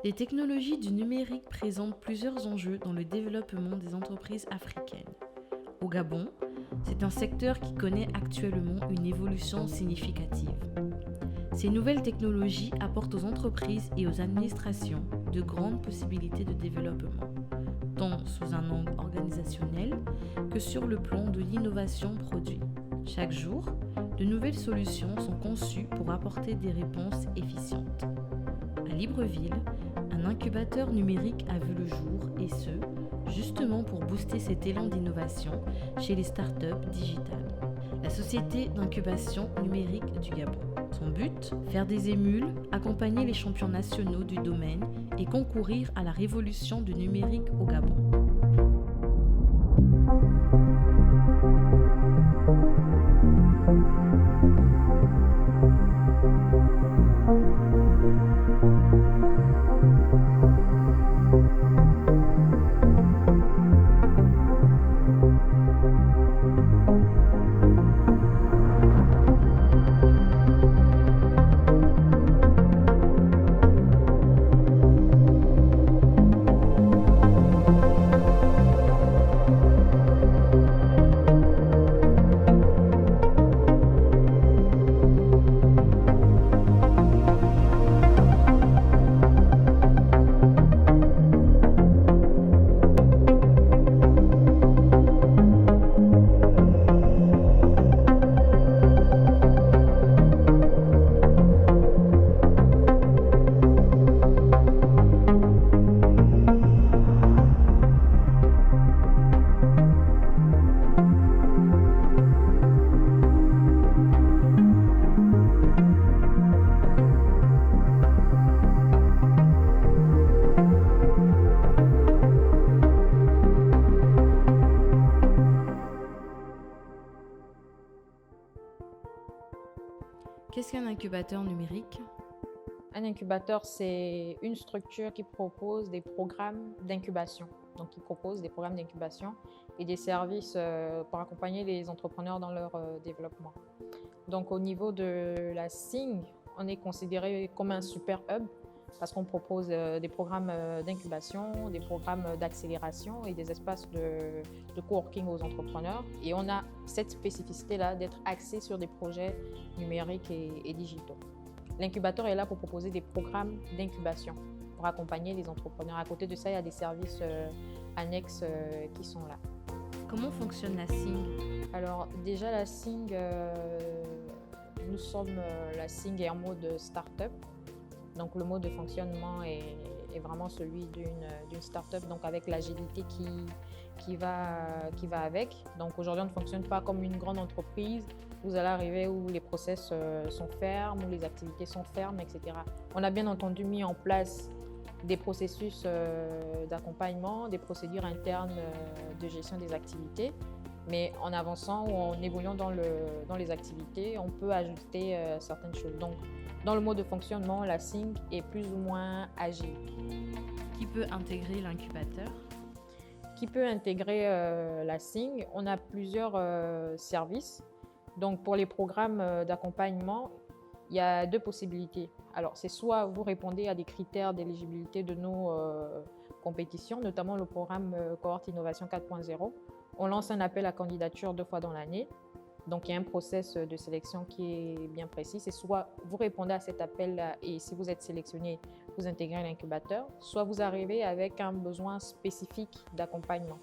Les technologies du numérique présentent plusieurs enjeux dans le développement des entreprises africaines. Au Gabon, c'est un secteur qui connaît actuellement une évolution significative. Ces nouvelles technologies apportent aux entreprises et aux administrations de grandes possibilités de développement, tant sous un angle organisationnel que sur le plan de l'innovation produit. Chaque jour, de nouvelles solutions sont conçues pour apporter des réponses efficientes. À Libreville, un incubateur numérique a vu le jour et ce, justement pour booster cet élan d'innovation chez les startups digitales. La Société d'incubation numérique du Gabon. Son but, faire des émules, accompagner les champions nationaux du domaine et concourir à la révolution du numérique au Gabon. Qu'est-ce qu'un incubateur numérique ? Un incubateur, c'est une structure qui propose des programmes d'incubation. Donc, qui propose des programmes d'incubation et des services pour accompagner les entrepreneurs dans leur développement. Donc, au niveau de la SING, on est considéré comme un super hub parce qu'on propose des programmes d'incubation, des programmes d'accélération et des espaces de coworking aux entrepreneurs. Et on a cette spécificité-là d'être axé sur des projets numériques et digitaux. L'incubateur est là pour proposer des programmes d'incubation, pour accompagner les entrepreneurs. À côté de ça, il y a des services annexes qui sont là. Comment fonctionne la SING ? Alors déjà, la SING, la SING est en mode start-up. Donc le mode de fonctionnement est vraiment celui d'une start-up, donc avec l'agilité qui va avec. Donc aujourd'hui, on ne fonctionne pas comme une grande entreprise. Vous allez arriver où les process sont fermes, où les activités sont fermes, etc. On a bien entendu mis en place des processus d'accompagnement, des procédures internes de gestion des activités. Mais en avançant ou en évoluant dans les activités, on peut ajouter certaines choses. Donc, dans le mode de fonctionnement, la SING est plus ou moins agile. Qui peut intégrer l'incubateur ? Qui peut intégrer la SING ? On a plusieurs services. Donc, pour les programmes d'accompagnement, il y a deux possibilités. Alors, c'est soit vous répondez à des critères d'éligibilité de nos compétitions, notamment le programme Cohorte Innovation 4.0. On lance un appel à candidature 2 fois dans l'année. Donc, il y a un process de sélection qui est bien précis. C'est soit vous répondez à cet appel-là et si vous êtes sélectionné, vous intégrez l'incubateur, soit vous arrivez avec un besoin spécifique d'accompagnement.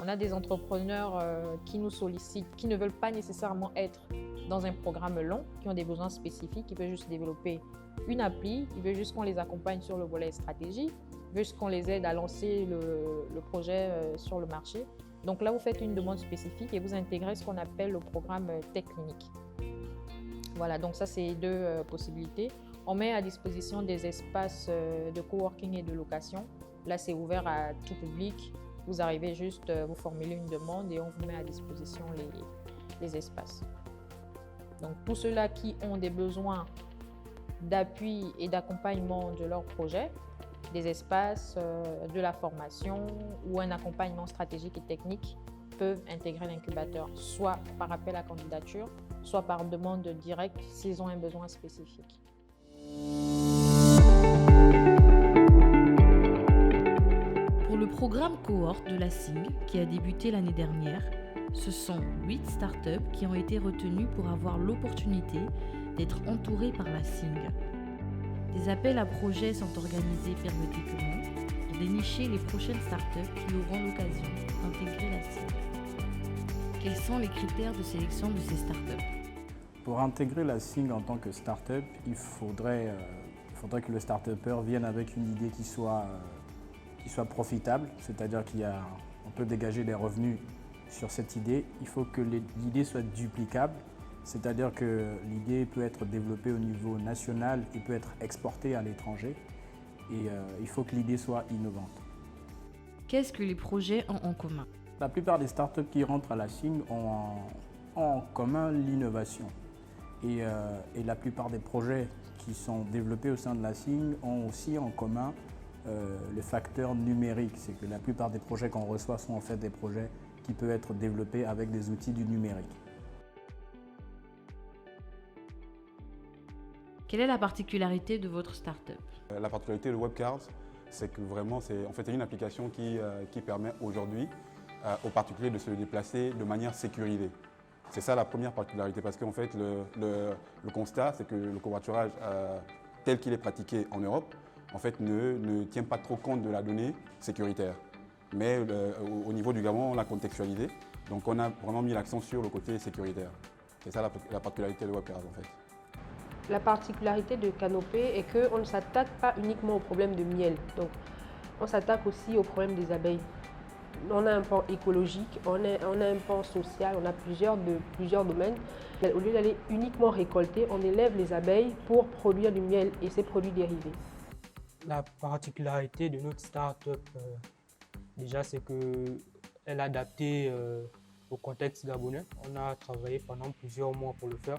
On a des entrepreneurs qui nous sollicitent, qui ne veulent pas nécessairement être dans un programme long, qui ont des besoins spécifiques, qui veulent juste développer une appli, ils veulent juste qu'on les accompagne sur le volet stratégie, ils veulent juste qu'on les aide à lancer le projet sur le marché. Donc là, vous faites une demande spécifique et vous intégrez ce qu'on appelle le programme Tech Clinique. Voilà, donc ça, c'est deux possibilités. On met à disposition des espaces de coworking et de location. Là, c'est ouvert à tout public. Vous arrivez juste, vous formulez une demande et on vous met à disposition les espaces. Donc, tous ceux-là qui ont des besoins d'appui et d'accompagnement de leur projet, des espaces, de la formation ou un accompagnement stratégique et technique peuvent intégrer l'incubateur, soit par appel à candidature, soit par demande directe s'ils ont un besoin spécifique. programme cohorte de la SING, qui a débuté l'année dernière, ce sont 8 startups qui ont été retenues pour avoir l'opportunité d'être entourées par la SING. Des appels à projets sont organisés périodiquement pour dénicher les prochaines startups qui auront l'occasion d'intégrer la SING. Quels sont les critères de sélection de ces startups? Pour intégrer la SING en tant que startup, il faudrait que le startupper vienne avec une idée qui soit profitable, c'est-à-dire qu'on peut dégager des revenus sur cette idée. Il faut que l'idée soit duplicable, c'est-à-dire que l'idée peut être développée au niveau national et peut être exportée à l'étranger. Et il faut que l'idée soit innovante. Qu'est-ce que les projets ont en commun? La plupart des startups qui rentrent à la SING ont en commun l'innovation. Et la plupart des projets qui sont développés au sein de la SING ont aussi en commun le facteur numérique. C'est que la plupart des projets qu'on reçoit sont en fait des projets qui peuvent être développés avec des outils du numérique. Quelle est la particularité de votre startup? La particularité de Webcars, c'est que vraiment c'est une application qui permet aujourd'hui aux particuliers de se déplacer de manière sécurisée. C'est ça la première particularité, parce qu'en fait le constat, c'est que le covoiturage tel qu'il est pratiqué en Europe, en fait ne tient pas trop compte de la donnée sécuritaire. Mais au niveau du Gabon, on l'a contextualisé, donc on a vraiment mis l'accent sur le côté sécuritaire. C'est ça la particularité de Webcars en fait. La particularité de Canopé est qu'on ne s'attaque pas uniquement au problème de miel, donc on s'attaque aussi au problème des abeilles. On a un pan écologique, on a un pan social, on a plusieurs domaines. Au lieu d'aller uniquement récolter, on élève les abeilles pour produire du miel et ses produits dérivés. La particularité de notre start-up, déjà, c'est qu'elle est adaptée au contexte gabonais. On a travaillé pendant plusieurs mois pour le faire.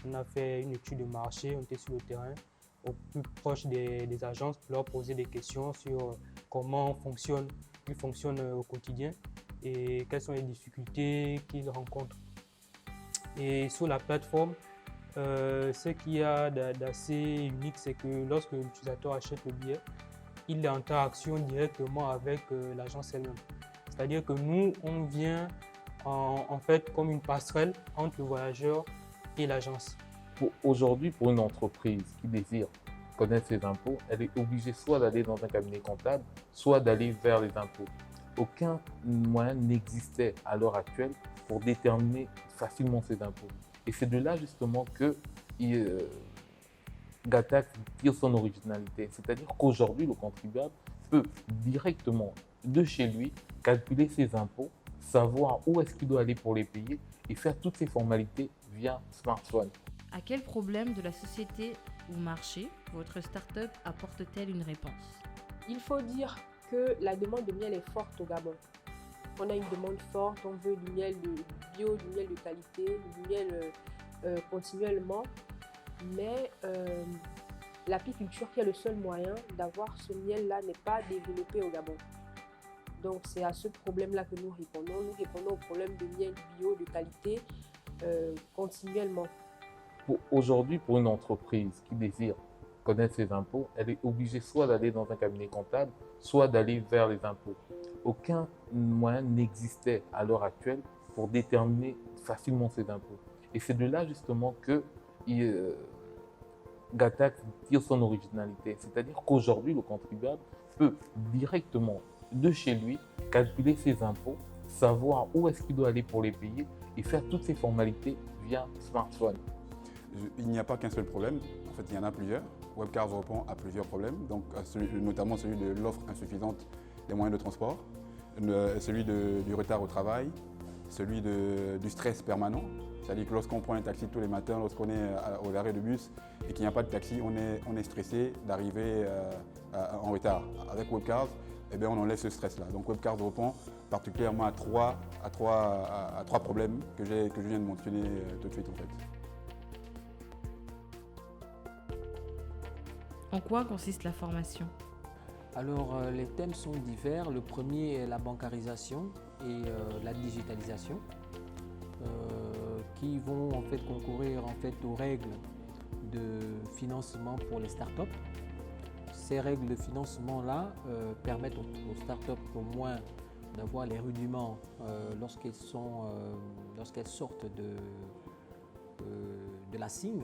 On a fait une étude de marché, on était sur le terrain, au plus proche des agences pour leur poser des questions sur comment ils fonctionnent au quotidien et quelles sont les difficultés qu'ils rencontrent. Et sur la plateforme, ce qu'il y a d'assez unique, c'est que lorsque l'utilisateur achète le billet, il est en interaction directement avec l'agence elle-même. C'est-à-dire que nous, on vient en fait comme une passerelle entre le voyageur et l'agence. Aujourd'hui, pour une entreprise qui désire connaître ses impôts, elle est obligée soit d'aller dans un cabinet comptable, soit d'aller vers les impôts. Aucun moyen n'existait à l'heure actuelle pour déterminer facilement ses impôts. Et c'est de là justement que Gatax tire son originalité. C'est-à-dire qu'aujourd'hui, le contribuable peut directement de chez lui calculer ses impôts, savoir où est-ce qu'il doit aller pour les payer et faire toutes ces formalités via smartphone. À quel problème de la société ou marché votre start-up apporte-t-elle une réponse? Il faut dire que la demande de miel est forte au Gabon. On a une demande forte, on veut du miel bio, du miel de qualité, du miel continuellement. Mais l'apiculture, qui est le seul moyen d'avoir ce miel-là, n'est pas développée au Gabon. Donc c'est à ce problème-là que nous répondons. Nous répondons au problème de miel bio de qualité continuellement. Aujourd'hui, pour une entreprise qui désire connaître ses impôts, elle est obligée soit d'aller dans un cabinet comptable, soit d'aller vers les impôts. Aucun moyen n'existait à l'heure actuelle pour déterminer facilement ses impôts. Et c'est de là justement que Gatax tire son originalité. C'est-à-dire qu'aujourd'hui, le contribuable peut directement de chez lui calculer ses impôts, savoir où est-ce qu'il doit aller pour les payer et faire toutes ces formalités via smartphone. Il n'y a pas qu'un seul problème, en fait il y en a plusieurs. Webcars répond à plusieurs problèmes, donc notamment celui de l'offre insuffisante des moyens de transport, celui du retard au travail, celui du stress permanent. C'est-à-dire que lorsqu'on prend un taxi tous les matins, lorsqu'on est aux arrêts de bus et qu'il n'y a pas de taxi, on est stressé d'arriver en retard. Avec Webcars, eh bien, on enlève ce stress-là. Donc Webcars répond particulièrement à trois problèmes que je viens de mentionner tout de suite en fait. En quoi consiste la formation? Alors, les thèmes sont divers. Le premier est la bancarisation et la digitalisation, qui vont en fait concourir en fait aux règles de financement pour les startups. ces règles de financement-là permettent aux startups au moins d'avoir les rudiments lorsqu'elles sortent de la SING.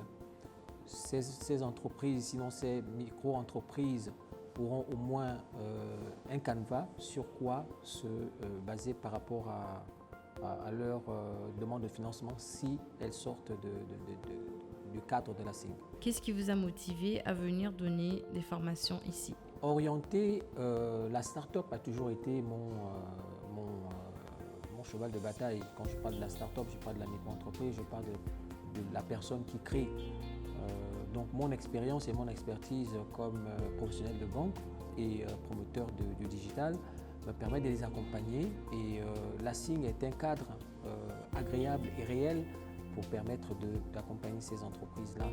Ces entreprises, sinon ces micro-entreprises, auront au moins un canevas sur quoi se baser par rapport à leur demande de financement si elles sortent du cadre de la SING. Qu'est-ce qui vous a motivé à venir donner des formations ici? Orienté, la start-up a toujours été mon cheval de bataille. Quand je parle de la start-up, je parle de la micro-entreprise, je parle de la personne qui crée. Donc mon expérience et mon expertise comme professionnel de banque et promoteur du digital me permet de les accompagner et la SING est un cadre agréable et réel pour permettre d'accompagner ces entreprises-là.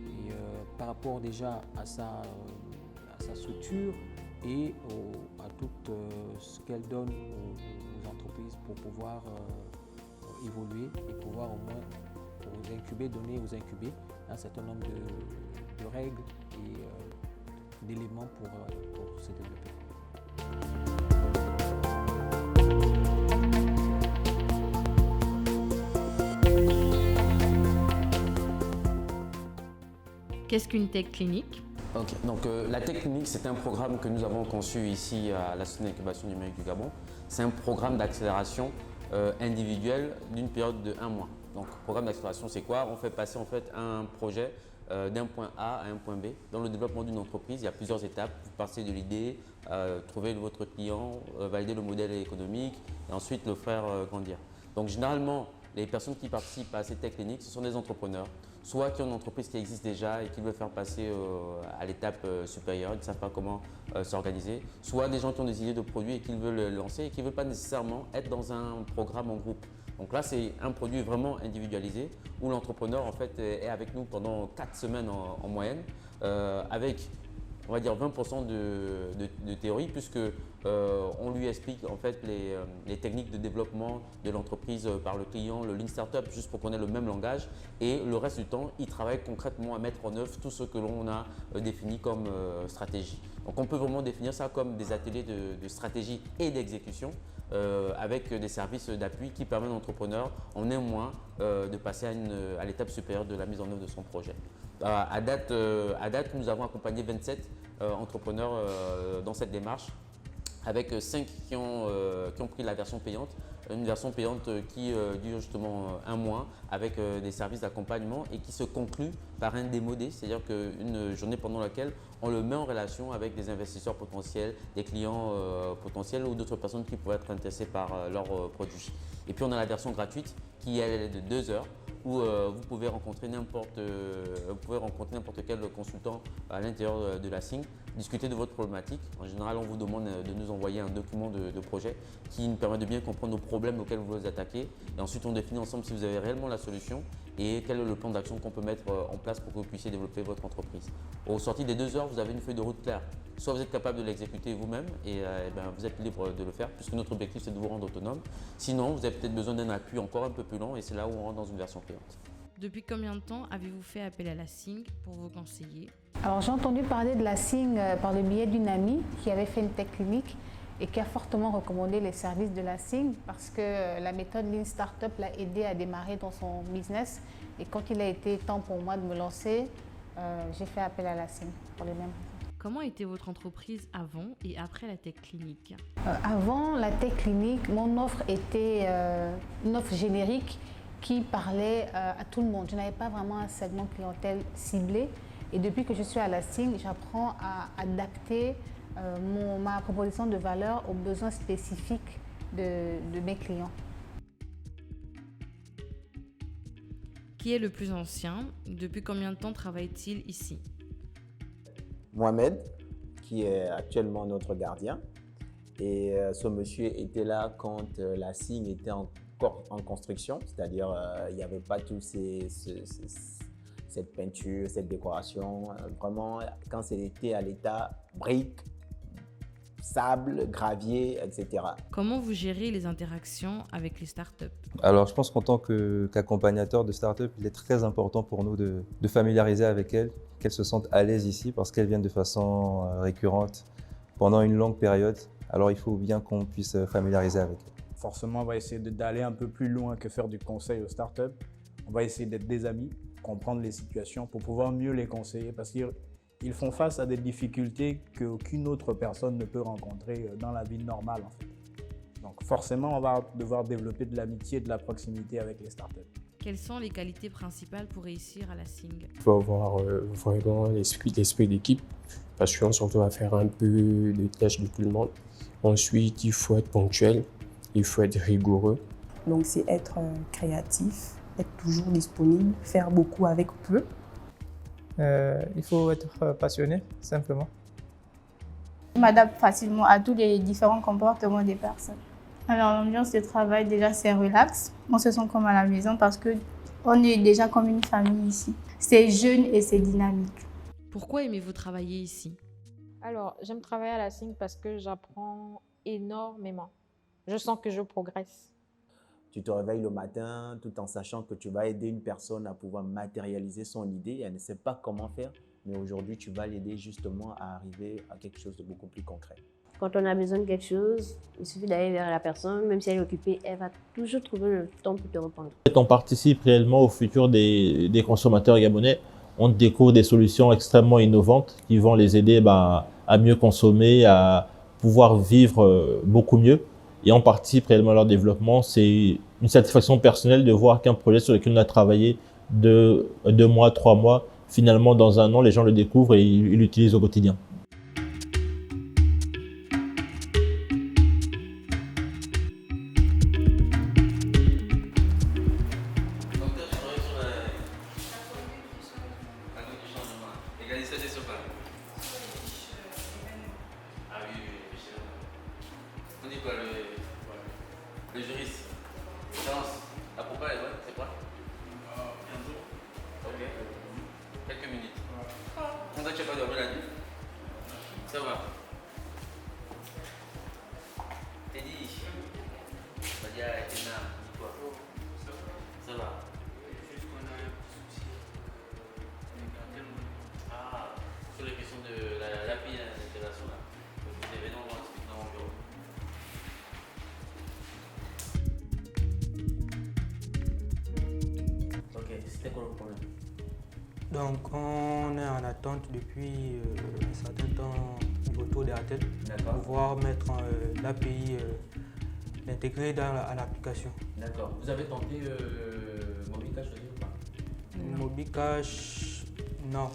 Et par rapport déjà à sa structure et à tout ce qu'elle donne aux entreprises pour pouvoir évoluer et pouvoir au moins donner aux incubés un certain nombre de règles et d'éléments pour se développer. Qu'est-ce qu'une tech clinique? Ok, donc la Tech Clinique, c'est un programme que nous avons conçu ici à la Société d'incubation numérique du Gabon. C'est un programme d'accélération individuelle d'une période de 1 mois. Donc, programme d'accélération, c'est quoi? On fait passer en fait un projet d'un point A à un point B. Dans le développement d'une entreprise, il y a plusieurs étapes. Vous partez de l'idée, trouver votre client, valider le modèle économique et ensuite le faire grandir. Donc, généralement, les personnes qui participent à ces tech cliniques, ce sont des entrepreneurs, soit qui ont une entreprise qui existe déjà et qui veulent faire passer à l'étape supérieure, ils ne savent pas comment s'organiser, soit des gens qui ont des idées de produits et qui veulent lancer et qui ne veulent pas nécessairement être dans un programme en groupe. Donc là, c'est un produit vraiment individualisé où l'entrepreneur en fait est avec nous pendant 4 semaines en moyenne, avec on va dire 20% de théorie, puisque on lui explique en fait les techniques de développement de l'entreprise par le client, le Lean Startup, juste pour qu'on ait le même langage. Et le reste du temps, il travaille concrètement à mettre en œuvre tout ce que l'on a défini comme stratégie. Donc on peut vraiment définir ça comme des ateliers de stratégie et d'exécution, avec des services d'appui qui permettent à l'entrepreneur en 1 mois de passer à l'étape supérieure de la mise en œuvre de son projet. À date, nous avons accompagné 27 entrepreneurs dans cette démarche, avec 5 qui ont pris la version payante. Une version payante qui dure justement 1 mois avec des services d'accompagnement et qui se conclut par un démo day, c'est-à-dire qu'une journée pendant laquelle on le met en relation avec des investisseurs potentiels, des clients potentiels ou d'autres personnes qui pourraient être intéressées par leurs produits. Et puis on a la version gratuite qui est de 2 heures où vous pouvez rencontrer n'importe quel consultant à l'intérieur de la SING, discuter de votre problématique. En général, on vous demande de nous envoyer un document de projet qui nous permet de bien comprendre nos problèmes auxquels vous vous attaquez. Et ensuite, on définit ensemble si vous avez réellement la solution et quel est le plan d'action qu'on peut mettre en place pour que vous puissiez développer votre entreprise. Au sorti des 2 heures, vous avez une feuille de route claire. Soit vous êtes capable de l'exécuter vous-même et vous êtes libre de le faire, puisque notre objectif c'est de vous rendre autonome. Sinon, vous avez peut-être besoin d'un appui encore un peu plus long et c'est là où on rentre dans une version payante. Depuis combien de temps avez-vous fait appel à la SING pour vous conseiller? Alors j'ai entendu parler de la SING par le biais d'une amie qui avait fait une tech clinique et qui a fortement recommandé les services de la SING parce que la méthode Lean Startup l'a aidé à démarrer dans son business. Et quand il a été temps pour moi de me lancer, j'ai fait appel à la SING pour les mêmes raisons. Comment était votre entreprise avant et après la tech clinique? Avant la tech clinique, mon offre était une offre générique qui parlait à tout le monde. Je n'avais pas vraiment un segment clientèle ciblé. Et depuis que je suis à la SING, j'apprends à adapter ma proposition de valeur aux besoins spécifiques de mes clients. Qui est le plus ancien? Depuis combien de temps travaille-t-il ici? Mohamed, qui est actuellement notre gardien. Et ce monsieur était là quand la SING était encore en construction, c'est-à-dire il n'y avait pas tout cette peinture, cette décoration. Vraiment, quand c'était à l'état briques, sable, gravier, etc. Comment vous gérez les interactions avec les startups? Alors, je pense qu'en tant qu'accompagnateur de startup, il est très important pour nous de familiariser avec elles qu'elles se sentent à l'aise ici parce qu'elles viennent de façon récurrente pendant une longue période. Alors il faut bien qu'on puisse familiariser avec elles. Forcément, on va essayer d'aller un peu plus loin que faire du conseil aux startups. On va essayer d'être des amis, comprendre les situations pour pouvoir mieux les conseiller parce qu'ils font face à des difficultés qu'aucune autre personne ne peut rencontrer dans la vie normale en fait. Donc forcément, on va devoir développer de l'amitié et de la proximité avec les startups. Quelles sont les qualités principales pour réussir à la SING? Il faut avoir vraiment l'esprit d'équipe parce qu'on se retrouve à faire un peu de tâches de tout le monde. Ensuite, il faut être ponctuel, il faut être rigoureux. Donc c'est être créatif, être toujours disponible, faire beaucoup avec peu. Il faut être passionné, simplement. Je m'adapte facilement à tous les différents comportements des personnes. Alors l'ambiance de travail, déjà c'est relax. On se sent comme à la maison parce qu'on est déjà comme une famille ici. C'est jeune et c'est dynamique. Pourquoi aimez-vous travailler ici? Alors, j'aime travailler à la SING parce que j'apprends énormément. Je sens que je progresse. Tu te réveilles le matin tout en sachant que tu vas aider une personne à pouvoir matérialiser son idée. Elle ne sait pas comment faire, mais aujourd'hui, tu vas l'aider justement à arriver à quelque chose de beaucoup plus concret. Quand on a besoin de quelque chose, il suffit d'aller vers la personne, même si elle est occupée, elle va toujours trouver le temps pour te répondre. On participe réellement au futur des consommateurs gabonais. On découvre des solutions extrêmement innovantes qui vont les aider à mieux consommer, à pouvoir vivre beaucoup mieux. Et on participe réellement à leur développement. C'est une satisfaction personnelle de voir qu'un projet sur lequel on a travaillé 2 mois, 3 mois, finalement dans 1 an, les gens le découvrent et ils l'utilisent au quotidien. Le juriste. Chance. À propos, ouais, c'est quoi? Bientôt. Ok. Quelques minutes. On a tu n'as pas dormi la nuit? Ça va. Teddy. Badia et Tena, dis-toi. Ça va. Juste qu'on a un petit souci. Ah, sur les questions de l'API et l'intégration là. Vous devez non voir dans mon bureau. C'était quoi le problème? Donc on est en attente depuis un certain temps du retour d'Airtel pour pouvoir mettre l'API, l'intégrer à l'application. D'accord. Vous avez tenté Mobicash aussi ou pas? Mobicash, non.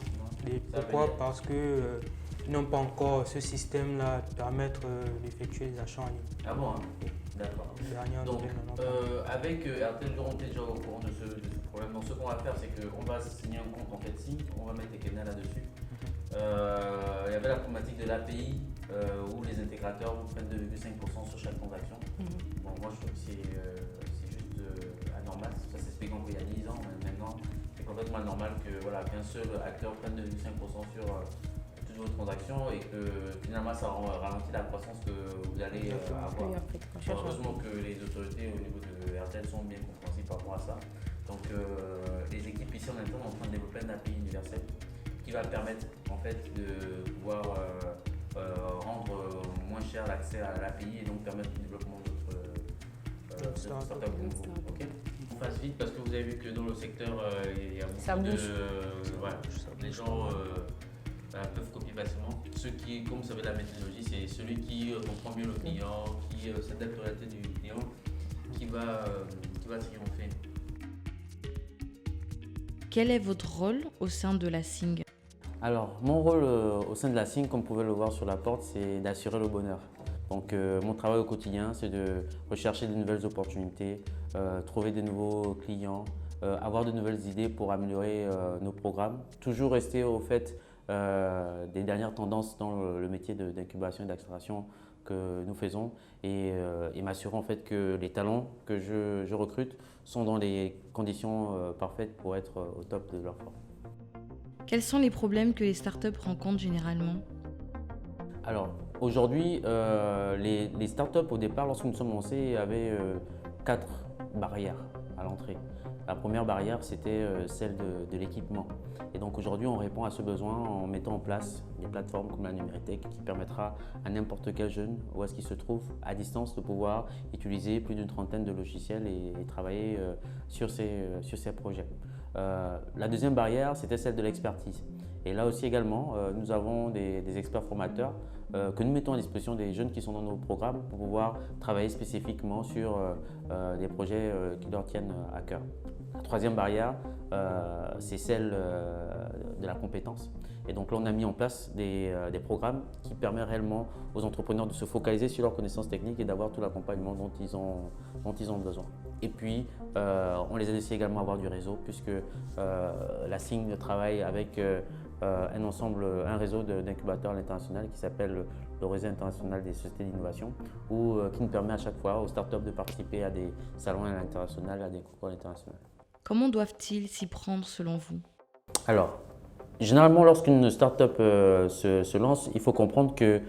Et pourquoi? Parce que ils n'ont pas encore ce système-là de permettre d'effectuer les achats en ligne. Ah bon, hein? D'accord. Donc, avec Airtel, on est déjà au courant de ce problème. Donc, ce qu'on va faire, c'est qu'on va signer un compte en fait SING, on va mettre Ekena là-dessus. Il y avait la problématique de l'API où les intégrateurs vous prennent 2,5% sur chaque transaction. Bon, moi, je trouve que c'est juste anormal. Ça s'explique encore il y a 10 ans, mais maintenant, c'est complètement anormal qu'un seul acteur prenne 2,5% sur toutes vos transactions et que finalement ça ralentit la croissance que vous allez avoir. Heureusement que les autorités au niveau de Airtel sont bien compréhensibles par rapport à ça. Donc les équipes ici en interne sont en train de développer un API universel qui va permettre en fait de pouvoir rendre moins cher l'accès à l'API et donc permettre le développement d'autres startups comme vous. Okay. On fasse vite parce que vous avez vu que dans le secteur il y a beaucoup les gens peuvent copier facilement. Ceux qui, comme vous savez, la méthodologie, c'est celui qui comprend mieux le client, qui s'adapte aux réalités du client, qui va triompher. Quel est votre rôle au sein de la SING? Alors, mon rôle au sein de la SING, comme vous pouvez le voir sur la porte, c'est d'assurer le bonheur. Donc, mon travail au quotidien, c'est de rechercher de nouvelles opportunités, trouver de nouveaux clients, avoir de nouvelles idées pour améliorer nos programmes, toujours rester au fait des dernières tendances dans le métier d'incubation et d'accélération que nous faisons et m'assurer en fait que les talents que je recrute sont dans les conditions parfaites pour être au top de leur forme. Quels sont les problèmes que les startups rencontrent généralement? Alors aujourd'hui, les startups au départ, lorsque nous sommes lancés, avaient 4 barrières à l'entrée. La première barrière, c'était celle de l'équipement. Et donc aujourd'hui, on répond à ce besoin en mettant en place des plateformes comme la Numéritech qui permettra à n'importe quel jeune, où est-ce qu'il se trouve, à distance, de pouvoir utiliser plus d'une trentaine de logiciels et travailler sur ces projets. La deuxième barrière, c'était celle de l'expertise. Et là aussi également, nous avons des experts formateurs que nous mettons à disposition des jeunes qui sont dans nos programmes pour pouvoir travailler spécifiquement sur des projets qui leur tiennent à cœur. La troisième barrière, c'est celle de la compétence. Et donc là, on a mis en place des programmes qui permettent réellement aux entrepreneurs de se focaliser sur leurs connaissances techniques et d'avoir tout l'accompagnement dont ils ont besoin. Et puis, on les aide aussi également à avoir du réseau puisque la SING travaille avec un réseau d'incubateurs à l'international qui s'appelle le réseau international des sociétés d'innovation qui nous permet à chaque fois aux startups de participer à des salons à l'international, à des concours internationaux. Comment doivent-ils s'y prendre selon vous? Alors, généralement, lorsqu'une start-up se lance, il faut comprendre que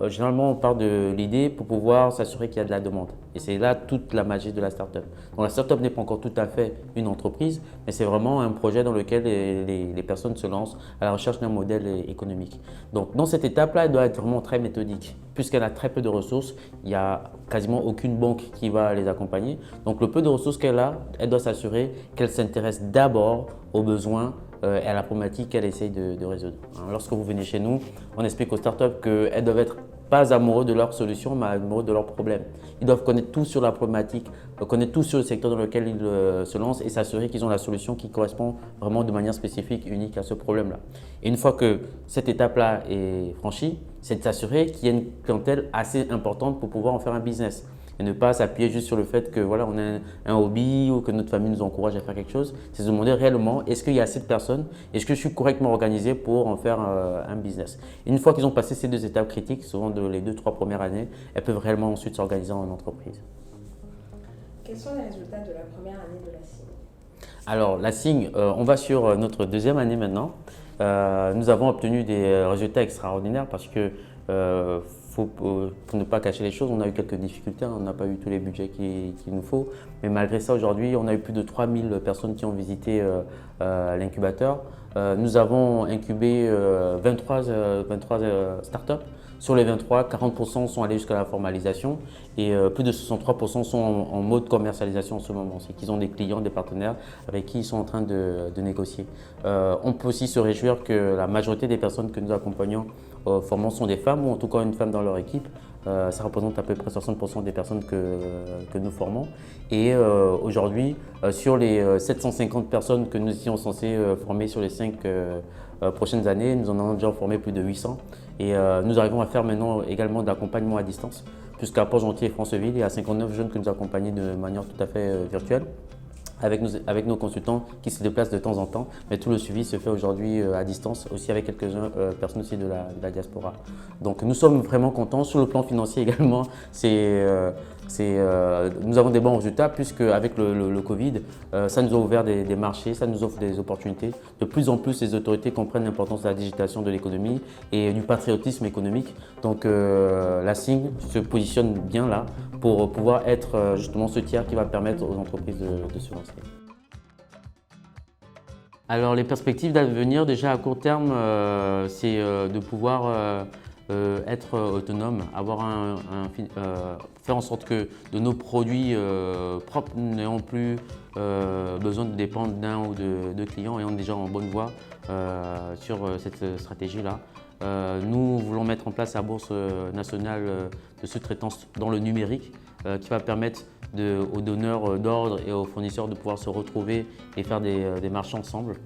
généralement, on part de l'idée pour pouvoir s'assurer qu'il y a de la demande. Et c'est là toute la magie de la start-up. Donc, la start-up n'est pas encore tout à fait une entreprise, mais c'est vraiment un projet dans lequel les personnes se lancent à la recherche d'un modèle économique. Donc, dans cette étape-là, elle doit être vraiment très méthodique. Puisqu'elle a très peu de ressources, il n'y a quasiment aucune banque qui va les accompagner. Donc, le peu de ressources qu'elle a, elle doit s'assurer qu'elle s'intéresse d'abord aux besoins et à la problématique qu'elle essaye de résoudre. Lorsque vous venez chez nous, on explique aux startups qu'elles doivent être pas amoureux de leur solution, mais amoureux de leurs problèmes. Ils doivent connaître tout sur la problématique, connaître tout sur le secteur dans lequel ils se lancent et s'assurer qu'ils ont la solution qui correspond vraiment de manière spécifique, unique à ce problème-là. Et une fois que cette étape-là est franchie, c'est de s'assurer qu'il y a une clientèle assez importante pour pouvoir en faire un business. Et ne pas s'appuyer juste sur le fait que voilà, on a un hobby ou que notre famille nous encourage à faire quelque chose. C'est se demander réellement, est-ce qu'il y a assez de personnes? Est-ce que je suis correctement organisé pour en faire un business? Et une fois qu'ils ont passé ces deux étapes critiques, souvent les 2-3 premières années, elles peuvent réellement ensuite s'organiser en entreprise. Quels sont les résultats de la première année de la SING? Alors, la SING, on va sur notre deuxième année maintenant. Nous avons obtenu des résultats extraordinaires parce que pour ne pas cacher les choses, on a eu quelques difficultés, on n'a pas eu tous les budgets qu'il nous faut. Mais malgré ça, aujourd'hui, on a eu plus de 3000 personnes qui ont visité l'incubateur. Nous avons incubé 23 startups. Sur les 23, 40% sont allés jusqu'à la formalisation et plus de 63% sont en mode commercialisation en ce moment. C'est qu'ils ont des clients, des partenaires avec qui ils sont en train de négocier. On peut aussi se réjouir que la majorité des personnes que nous accompagnons formant sont des femmes ou en tout cas une femme dans leur équipe. Ça représente à peu près 60% des personnes que nous formons. Et aujourd'hui, sur les 750 personnes que nous étions censés former sur les 5 prochaines années, nous en avons déjà formé plus de 800. Et nous arrivons à faire maintenant également de l'accompagnement à distance, puisqu'à Port-Gentil et Franceville, il y a 59 jeunes que nous accompagnons de manière tout à fait virtuelle. Avec nos consultants qui se déplacent de temps en temps, mais tout le suivi se fait aujourd'hui à distance, aussi avec quelques personnes aussi de la diaspora. Donc nous sommes vraiment contents. Sur le plan financier également, nous avons des bons résultats puisque avec le Covid, ça nous a ouvert des marchés, ça nous offre des opportunités. De plus en plus, les autorités comprennent l'importance de la digitalisation de l'économie et du patriotisme économique. Donc la SING se positionne bien là pour pouvoir être justement ce tiers qui va permettre aux entreprises de se lancer. Alors les perspectives d'avenir, déjà à court terme, c'est de pouvoir être autonome, faire en sorte que de nos produits propres n'ayons plus besoin de dépendre d'un ou de deux clients ayant déjà en bonne voie sur cette stratégie-là. Nous voulons mettre en place la bourse nationale de sous-traitance dans le numérique qui va permettre aux donneurs d'ordre et aux fournisseurs de pouvoir se retrouver et faire des marchés ensemble.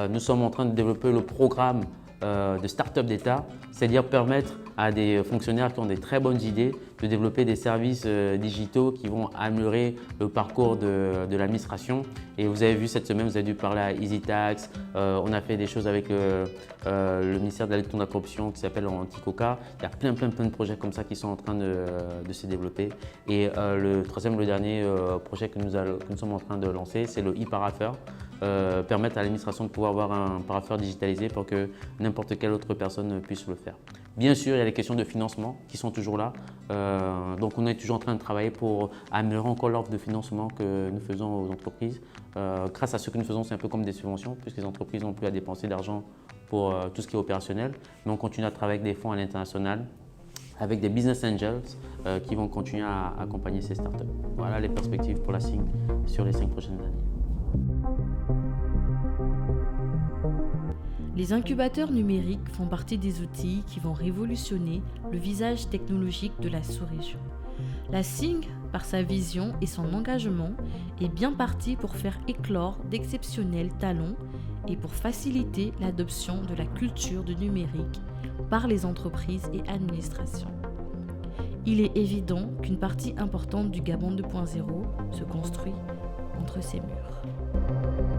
Nous sommes en train de développer le programme de start-up d'État, c'est-à-dire permettre à des fonctionnaires qui ont des très bonnes idées de développer des services digitaux qui vont améliorer le parcours de l'administration. Et vous avez vu cette semaine, vous avez dû parler à EasyTax, on a fait des choses avec le ministère de la lutte contre la corruption qui s'appelle Anticoca. Il y a plein de projets comme ça qui sont en train de se développer. Et le dernier projet que nous sommes en train de lancer, c'est le e-paraffeur. permettre à l'administration de pouvoir avoir un parapheur digitalisé pour que n'importe quelle autre personne puisse le faire. Bien sûr, il y a les questions de financement qui sont toujours là. Donc on est toujours en train de travailler pour améliorer encore l'offre de financement que nous faisons aux entreprises. Grâce à ce que nous faisons, c'est un peu comme des subventions, puisque les entreprises n'ont plus à dépenser d'argent pour tout ce qui est opérationnel. Mais on continue à travailler avec des fonds à l'international, avec des business angels qui vont continuer à accompagner ces startups. Voilà les perspectives pour la SING sur les 5 prochaines années. Les incubateurs numériques font partie des outils qui vont révolutionner le visage technologique de la sous-région. La SING, par sa vision et son engagement, est bien partie pour faire éclore d'exceptionnels talents et pour faciliter l'adoption de la culture du numérique par les entreprises et administrations. Il est évident qu'une partie importante du Gabon 2.0 se construit entre ces murs.